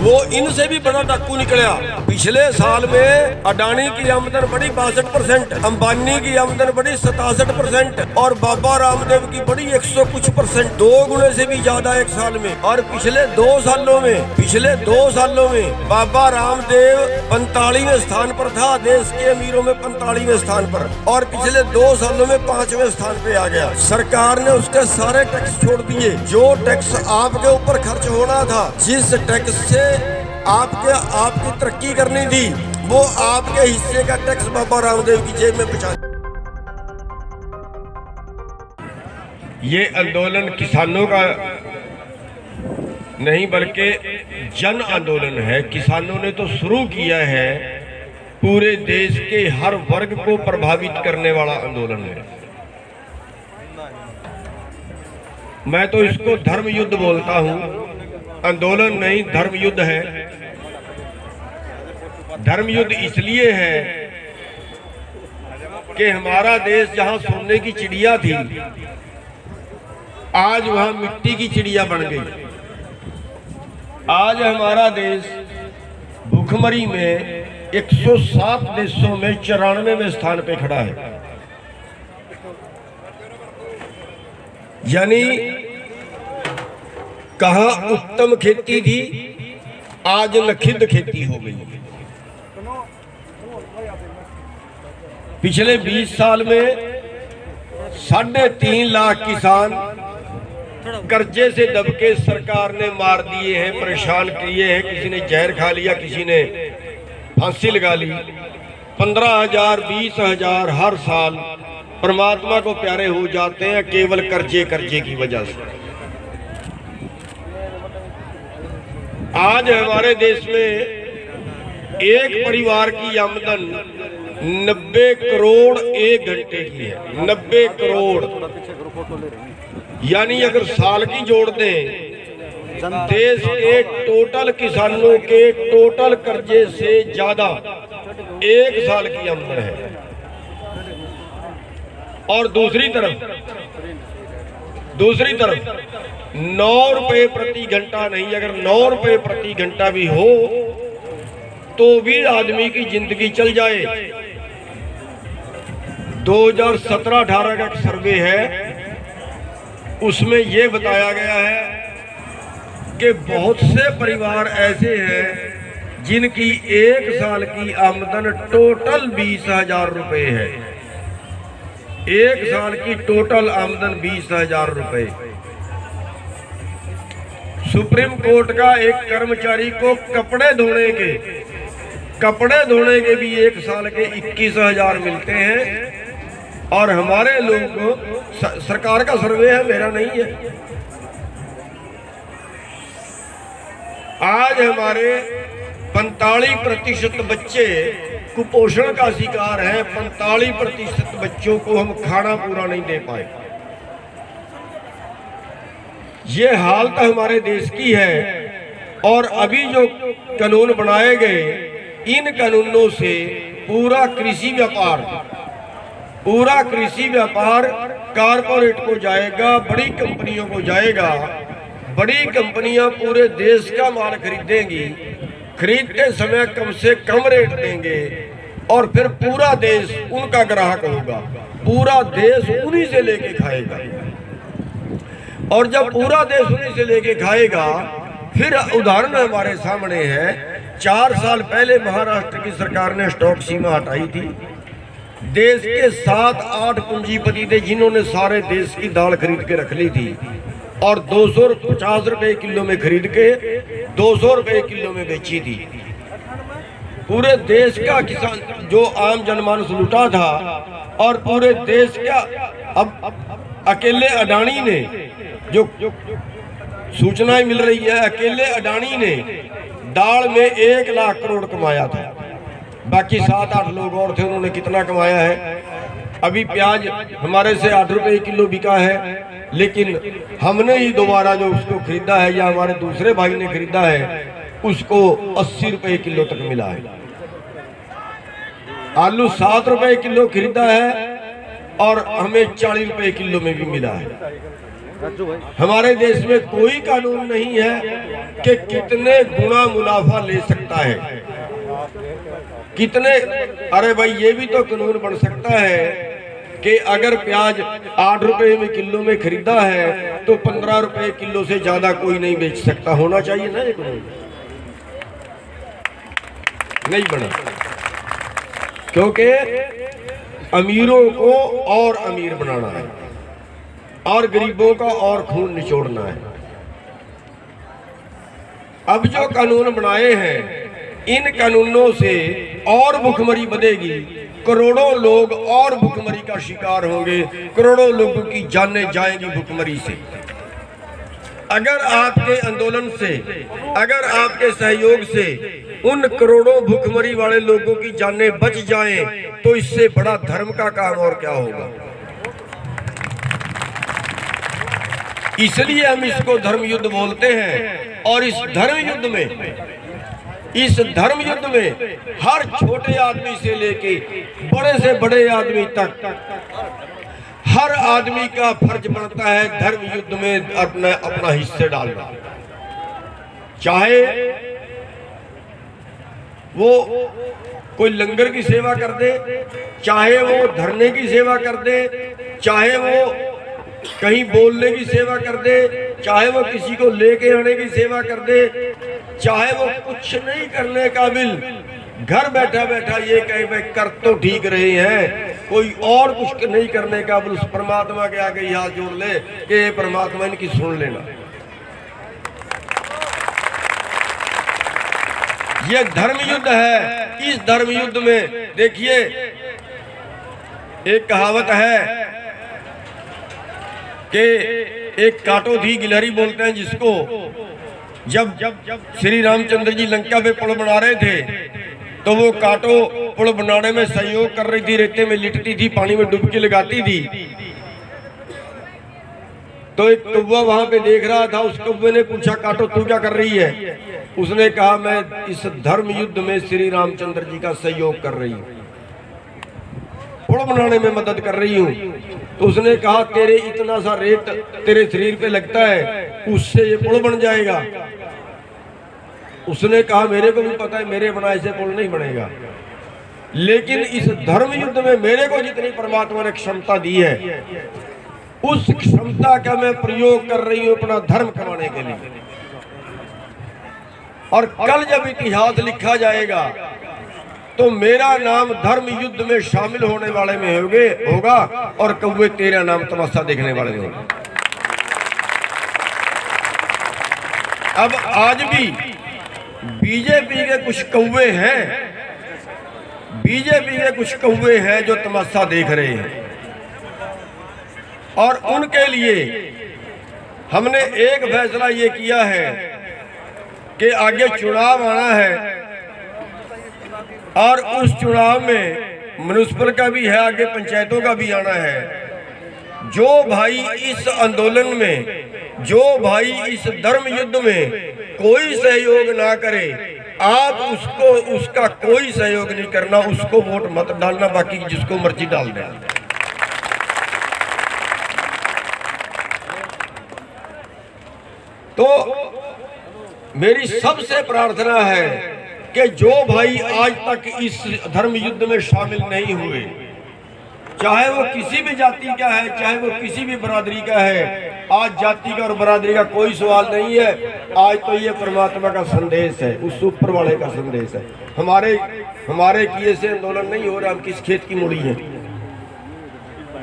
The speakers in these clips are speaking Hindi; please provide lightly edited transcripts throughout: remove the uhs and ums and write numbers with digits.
वो इनसे भी बड़ा डाकू निकला। पिछले साल में अडानी की आमदन बढ़ी 62%, अंबानी की आमदन बढ़ी 67% और बाबा रामदेव की बढ़ी 100 कुछ %, 2 गुने से भी ज्यादा एक साल में। और पिछले 2 सालों में बाबा रामदेव 45वें स्थान पर था, देश के अमीरों में 45वें स्थान पर, और पिछले 2 सालों में 5वें स्थान पे आ गया। सरकार ने उसके सारे टैक्स छोड़ दिए। जो टैक्स आपके ऊपर खर्च होना था, जिस टैक्स से आपकी तरक्की करनी थी, वो आपके हिस्से का टैक्स बाबा रामदेव की जेब में बचा। ये आंदोलन किसानों का नहीं बल्कि जन आंदोलन है। किसानों ने तो शुरू किया है, पूरे देश के हर वर्ग को प्रभावित करने वाला आंदोलन है। मैं तो इसको धर्म युद्ध बोलता हूं, आंदोलन नहीं धर्म युद्ध है। धर्म युद्ध इसलिए है कि हमारा देश जहां सोने की चिड़िया थी, आज वहां मिट्टी की चिड़िया बन गई। आज हमारा देश भूखमरी में 107 देशों में 94वें स्थान पे खड़ा है। यानी कहां उत्तम खेती थी, आज नखिद्ध खेती हो गई। पिछले 20 साल में 3.5 लाख किसान कर्जे से दबके सरकार ने मार दिए हैं, परेशान किए हैं। किसी ने जहर खा लिया, किसी ने फांसी लगा ली। 15,000 20,000 हर साल परमात्मा को प्यारे हो जाते हैं केवल कर्जे की वजह से। आज हमारे देश में एक परिवार की आमदन 90 करोड़ एक घंटे की है। 90 करोड़, यानी अगर साल की जोड़ दें, देश के टोटल किसानों के टोटल कर्जे से ज्यादा एक साल की आमदन है। और दूसरी तरफ 9 रुपए प्रति घंटा नहीं, अगर 9 रुपए प्रति घंटा भी हो तो भी आदमी की जिंदगी चल जाए। 2017-18 का एक सर्वे है, उसमें यह बताया गया है कि बहुत से परिवार ऐसे हैं जिनकी एक साल की आमदन टोटल 20,000 रुपए है। एक साल की टोटल आमदन 20,000 रुपए। सुप्रीम कोर्ट का एक कर्मचारी को कपड़े धोने के भी एक साल के 21,000 मिलते हैं। और हमारे लोग को, सरकार का सर्वे है, मेरा नहीं है, आज हमारे 45% बच्चे कुपोषण का शिकार हैं। 45% बच्चों को हम खाना पूरा नहीं दे पाए। ये हालत हमारे देश की है। और अभी जो कानून बनाए गए, इन कानूनों से पूरा कृषि व्यापार कारपोरेट को जाएगा, बड़ी कंपनियों को जाएगा। बड़ी कंपनियां पूरे देश का माल खरीदेंगी, खरीदते समय कम से कम रेट देंगे और फिर पूरा देश उनका ग्राहक होगा। पूरा देश उन्हीं से लेके खाएगा। और जब पूरा देश उन्हीं से लेके खाएगा, फिर उदाहरण हमारे सामने है। 4 साल पहले महाराष्ट्र की सरकार ने स्टॉक सीमा हटाई थी। देश के 7-8 पूंजीपति थे जिन्होंने सारे देश की दाल खरीद के रख ली थी और 250 रुपए किलो में खरीद के 200 रुपए किलो में बेची थी। पूरे देश का किसान जो आम जनमानस लूटा था, और पूरे देश का अब अकेले अडानी ने, जो सूचनाएं मिल रही है, अकेले अडानी ने दाल में 1 लाख करोड़ कमाया था। बाकी 7-8 लोग और थे, उन्होंने कितना कमाया है। अभी प्याज हमारे से 8 रुपए किलो बिका है, लेकिन हमने ही दोबारा जो उसको खरीदा है या हमारे दूसरे भाई ने खरीदा है, उसको 80 रुपए किलो तक मिला है। आलू 7 रुपए किलो खरीदा है और हमें 40 रुपए किलो में भी मिला है। हमारे देश में कोई कानून नहीं है कि कितने गुना मुनाफा ले सकता है, कितने। अरे भाई ये भी तो कानून बन सकता है कि अगर प्याज 8 रुपए में किलो में खरीदा है तो 15 रुपए किलो से ज्यादा कोई नहीं बेच सकता। होना चाहिए ना ये कानून, नहीं बना, क्योंकि अमीरों को और अमीर बनाना है और गरीबों का और खून निचोड़ना है। अब जो कानून बनाए हैं इन कानूनों से और भुखमरी बढ़ेगी, करोड़ों लोग और भुखमरी का शिकार होंगे, करोड़ों लोगों की जानें जाएंगी भुखमरी से। अगर आपके आंदोलन से, अगर आपके सहयोग से उन करोड़ों भुखमरी वाले लोगों की जानें बच जाएं तो इससे बड़ा धर्म का काम और क्या होगा। इसलिए हम इसको धर्म युद्ध बोलते हैं। और इस धर्म युद्ध में हर छोटे आदमी से लेके बड़े से बड़े आदमी तक हर आदमी का फर्ज बनता है धर्म युद्ध में अपना हिस्से डालना। चाहे वो कोई लंगर की सेवा कर दे, चाहे वो धरने की सेवा कर दे, चाहे वो कहीं बोलने की सेवा कर दे, चाहे वो किसी को लेके आने की सेवा कर दे, चाहे वो कुछ नहीं करने काबिल घर बैठा बैठा ये कहे भाई कर तो ठीक रहे हैं, कोई और कुछ नहीं करने काबिल उस परमात्मा के आगे हाथ जोड़ ले कि परमात्मा इनकी सुन लेना। ये धर्म युद्ध है। इस धर्म युद्ध में देखिए एक कहावत है कि एक काटो धी गिलहरी बोलते हैं जिसको, जब श्री रामचंद्र जी लंका पे पुल बना रहे थे तो वो काटो पुल बनाने में सहयोग कर रही थी, रेते में लिटती थी, पानी में डुबकी लगाती थी। तो एक कौवा वहां पे देख रहा था, उस कौवे ने पूछा काटो तू क्या कर रही है? उसने कहा मैं इस धर्म युद्ध में श्री रामचंद्र जी का सहयोग कर रही हूँ, पुल बनाने में मदद कर रही हूँ। तो उसने कहा तेरे इतना सा रेत तेरे शरीर पे लगता है, उससे ये पुल बन जाएगा? उसने कहा मेरे को भी पता है मेरे बनाए से पुल नहीं बनेगा, लेकिन इस धर्म युद्ध में मेरे को जितनी परमात्मा ने क्षमता दी है उस क्षमता का मैं प्रयोग कर रही हूं अपना धर्म कमाने के लिए। और कल जब इतिहास लिखा जाएगा तो मेरा नाम धर्म युद्ध में शामिल होने वाले में होगा और कौवे तेरा नाम तमाशा देखने वाले में होगा। अब आज भी बीजेपी के कुछ कौवे हैं, बीजेपी के कुछ कौवे हैं जो तमाशा देख रहे हैं, और उनके लिए हमने एक फैसला ये किया है कि आगे चुनाव आना है और उस चुनाव में म्युनिसिपल का भी है, आगे पंचायतों का भी आना है। जो भाई इस आंदोलन में, जो भाई इस धर्म युद्ध में कोई सहयोग ना करे, आप उसको उसका कोई सहयोग नहीं करना, उसको वोट मत डालना, बाकी जिसको मर्जी डाल देना। तो मेरी सबसे प्रार्थना है कि जो भाई आज तक इस धर्म युद्ध में शामिल नहीं हुए, चाहे वो किसी भी जाति का है, चाहे वो किसी भी बरादरी का है, आज जाति का और बरादरी का कोई सवाल नहीं है। आज तो ये परमात्मा का संदेश है, उस ऊपर वाले का संदेश है। हमारे किए से आंदोलन नहीं हो रहा, हम किस खेत की मूड़ी है,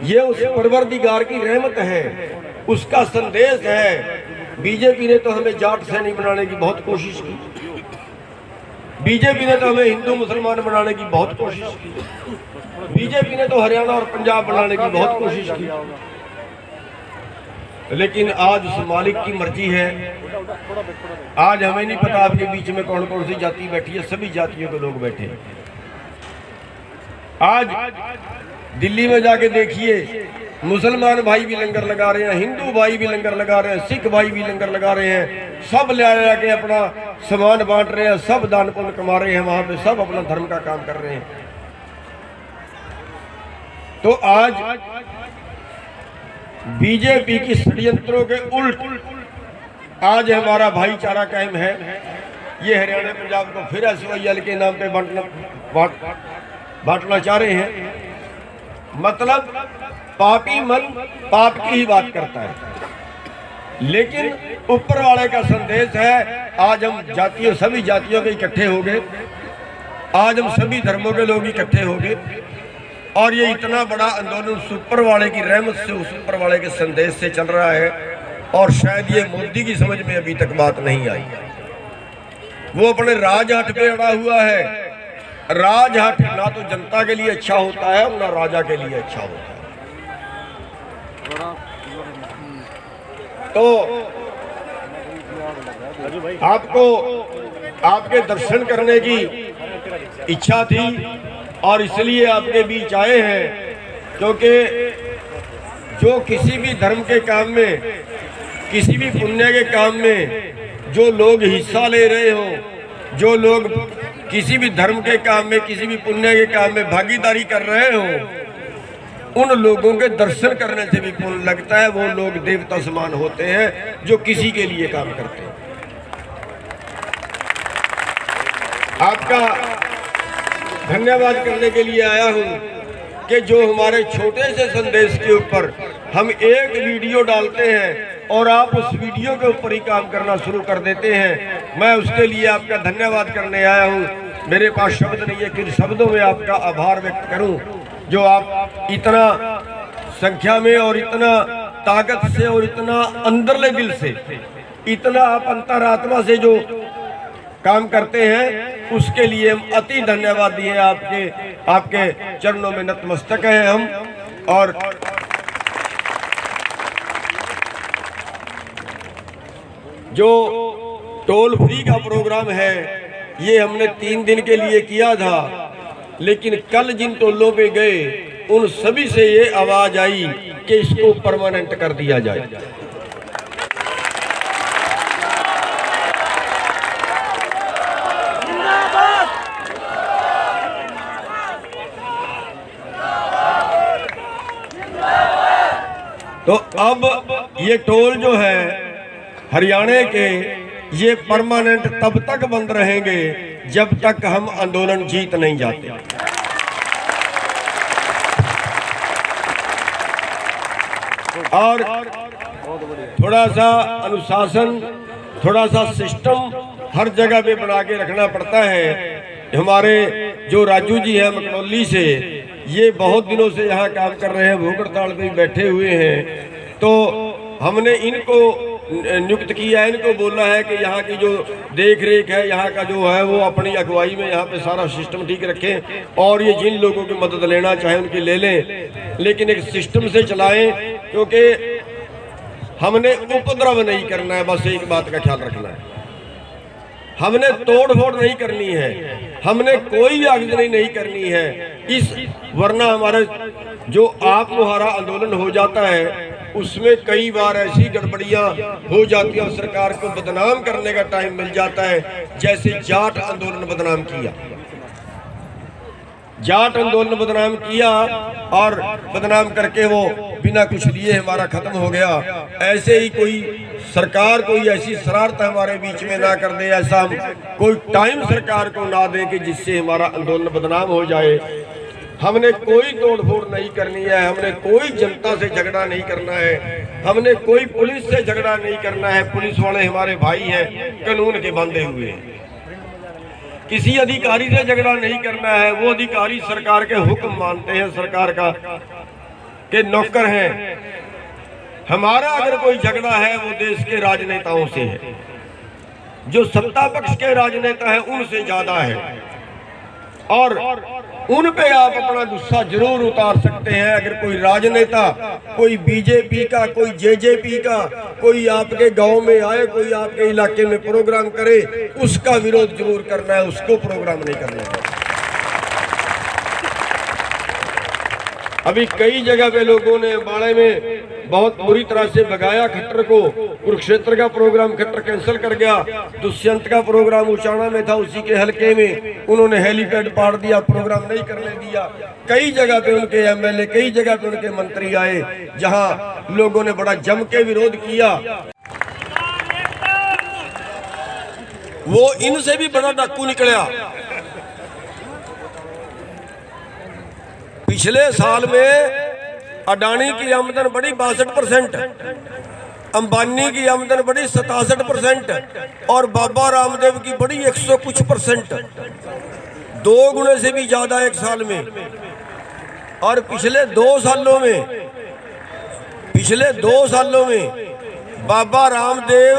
ये उस परवरदिगार की रहमत है, उसका संदेश है। बीजेपी ने तो हमें जाट से नहीं बनाने की बहुत कोशिश की, बीजेपी ने तो हमें हिंदू मुसलमान बनाने की बहुत कोशिश की, बीजेपी ने तो हरियाणा और पंजाब बनाने की बहुत कोशिश की, लेकिन आज उस मालिक की मर्जी है। आज हमें नहीं पता आपके बीच में कौन कौन सी जाति बैठी है, सभी जातियों के लोग बैठे हैं। आज दिल्ली में जाके देखिए, मुसलमान भाई भी लंगर लगा रहे हैं, हिंदू भाई भी लंगर लगा रहे हैं, सिख भाई भी लंगर लगा रहे हैं, सब ले आके अपना सामान बांट रहे हैं, सब दान पुण्य कमा रहे हैं, वहां पे सब अपना धर्म का काम कर रहे हैं। तो आज बीजेपी की षड्यंत्रों के उल्ट आज हमारा भाईचारा कायम है। ये हरियाणा पंजाब को फिर SYL के नाम पे बांटना चाह रहे हैं। मतलब पापी मन पाप की ही बात करता है, लेकिन ऊपर वाले का संदेश है। आज हम जातियों, सभी जातियों के इकट्ठे हो गए, आज हम सभी धर्मों के लोग इकट्ठे हो गए, और ये इतना बड़ा आंदोलन ऊपर वाले की रहमत से, उस ऊपर वाले के संदेश से चल रहा है। और शायद ये मोदी की समझ में अभी तक बात नहीं आई। वो अपने राजहट पे अड़ा हुआ है। राजहट ना तो जनता के लिए अच्छा होता है, ना राजा के लिए अच्छा होता है। तो आपको आपके दर्शन करने की इच्छा थी और इसलिए आपके बीच आए हैं, क्योंकि जो किसी भी धर्म के काम में, किसी भी पुण्य के काम में जो लोग हिस्सा ले रहे हो, जो लोग किसी भी धर्म के काम में, किसी भी पुण्य के काम में भागीदारी कर रहे हो, उन लोगों के दर्शन करने से भी पुण्य लगता है। वो लोग देवता समान होते हैं जो किसी के लिए काम करते हैं। आपका धन्यवाद करने के लिए आया हूं कि जो हमारे छोटे से संदेश के ऊपर हम एक वीडियो डालते हैं और आप उस वीडियो के ऊपर ही काम करना शुरू कर देते हैं। मैं उसके लिए आपका धन्यवाद करने आया हूं। मेरे पास शब्द नहीं है कि शब्दों में आपका आभार व्यक्त करूं, जो आप इतना संख्या में और इतना ताकत से और इतना अंदरले दिल से, इतना आप अंतरात्मा से जो काम करते हैं, उसके लिए हम अति धन्यवाद दिए। आपके चरणों में नतमस्तक हैं हम। और जो टोल फ्री का प्रोग्राम है, ये हमने 3 दिन के लिए किया था, लेकिन कल जिन टोलों पे गए उन सभी से ये आवाज आई कि इसको परमानेंट कर दिया जाए। तो अब ये टोल जो है हरियाणा के, ये परमानेंट तब तक बंद रहेंगे जब तक हम आंदोलन जीत नहीं जाते। और थोड़ा सा अनुशासन, थोड़ा सा सिस्टम हर जगह पे बना के रखना पड़ता है। हमारे जो राजू जी हैं मकनौली से, ये बहुत दिनों से यहाँ काम कर रहे हैं, भूख हड़ताल पे बैठे हुए हैं। तो हमने इनको नियुक्त किया है, इनको बोलना है कि यहाँ की जो देख रेख है, यहाँ का जो है, वो अपनी अगुवाई में यहाँ पे सारा सिस्टम ठीक रखें। और ये जिन लोगों की मदद लेना चाहे उनकी ले लें, लेकिन एक सिस्टम से चलाएं, क्योंकि हमने उपद्रव नहीं करना है। बस एक बात का ख्याल रखना है, हमने तोड़ फोड़ नहीं करनी है, हमने कोई आगजनी नहीं करनी है। वरना हमारा जो आप मुहारा आंदोलन हो जाता है, उसमें कई बार ऐसी गड़बड़ियां हो जाती हैं, सरकार को बदनाम करने का टाइम मिल जाता है। जैसे जाट आंदोलन बदनाम किया, जाट आंदोलन बदनाम किया और बदनाम करके वो बिना कुछ लिए हमारा खत्म हो गया। ऐसे ही कोई सरकार कोई ऐसी शरारत हमारे बीच में ना कर दे, ऐसा हम कोई टाइम सरकार को ना दे कि जिससे हमारा आंदोलन बदनाम हो जाए। हमने कोई तोड़फोड़ नहीं करनी है, हमने कोई जनता से झगड़ा नहीं करना है, हमने कोई पुलिस से झगड़ा नहीं करना है। पुलिस वाले हमारे भाई हैं, कानून के बांधे हुए हैं। किसी अधिकारी से झगड़ा नहीं करना है, वो अधिकारी सरकार के हुक्म मानते हैं, सरकार का के नौकर हैं। हमारा अगर कोई झगड़ा है वो देश के राजनेताओं से है, जो सत्ता पक्ष के राजनेता हैं उनसे ज्यादा है। और उन पे आप अपना गुस्सा जरूर उतार सकते हैं। अगर कोई राजनेता, कोई बीजेपी का, कोई जेजेपी का, कोई आपके गांव में आए, कोई आपके इलाके में प्रोग्राम करे, उसका विरोध जरूर करना है, उसको प्रोग्राम नहीं करना है। अभी कई जगह पे लोगों ने बाड़े में बहुत बुरी तरह से भगाया खट्टर को। कुरुक्षेत्र का प्रोग्राम खट्टर कैंसिल कर गया। दुष्यंत का प्रोग्राम उचाना में था, उसी के हलके में उन्होंने हेलीपैड पाड़ दिया, प्रोग्राम नहीं करने दिया। कई जगह पे उनके एमएलए, कई जगह पे उनके मंत्री आए, जहां लोगों ने बड़ा जम के विरोध किया। वो इनसे भी बड़ा डाकू निकला। पिछले साल में अडानी की आमदन बढ़ी 62%, अंबानी की आमदन बढ़ी 67% और बाबा रामदेव की बढ़ी 100 कुछ %, 2 गुने से भी ज्यादा एक साल में। और पिछले 2 सालों में बाबा रामदेव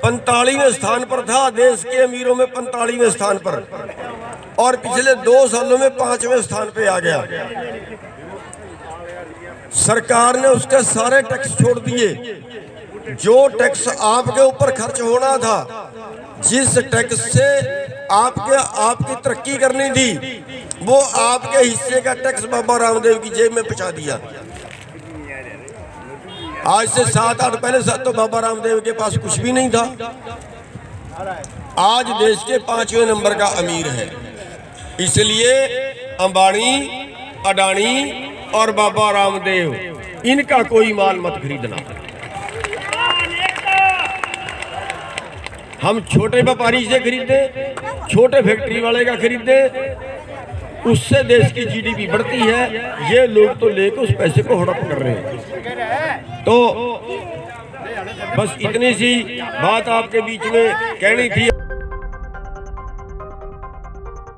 45वें स्थान पर था, देश के अमीरों में 45वें स्थान पर, और पिछले 2 सालों में 5वें स्थान पे आ गया। सरकार ने उसके सारे टैक्स छोड़ दिए। जो टैक्स आपके ऊपर खर्च होना था, जिस टैक्स से आपकी तरक्की करनी थी, वो आपके हिस्से का टैक्स बाबा रामदेव की जेब में पहुंचा दिया। आज से 7-8 पहले तो बाबा रामदेव के पास कुछ भी नहीं था। आज देश के 5वें नंबर का अमीर है। इसलिए अंबानी, अडानी और बाबा रामदेव, इनका कोई माल मत खरीदना। हम छोटे व्यापारी से खरीदे, छोटे फैक्ट्री वाले का खरीदे, उससे देश की जीडीपी बढ़ती है। ये लोग तो लेकर उस पैसे को हड़प कर रहे हैं। तो बस इतनी सी बात आपके बीच में कहनी थी।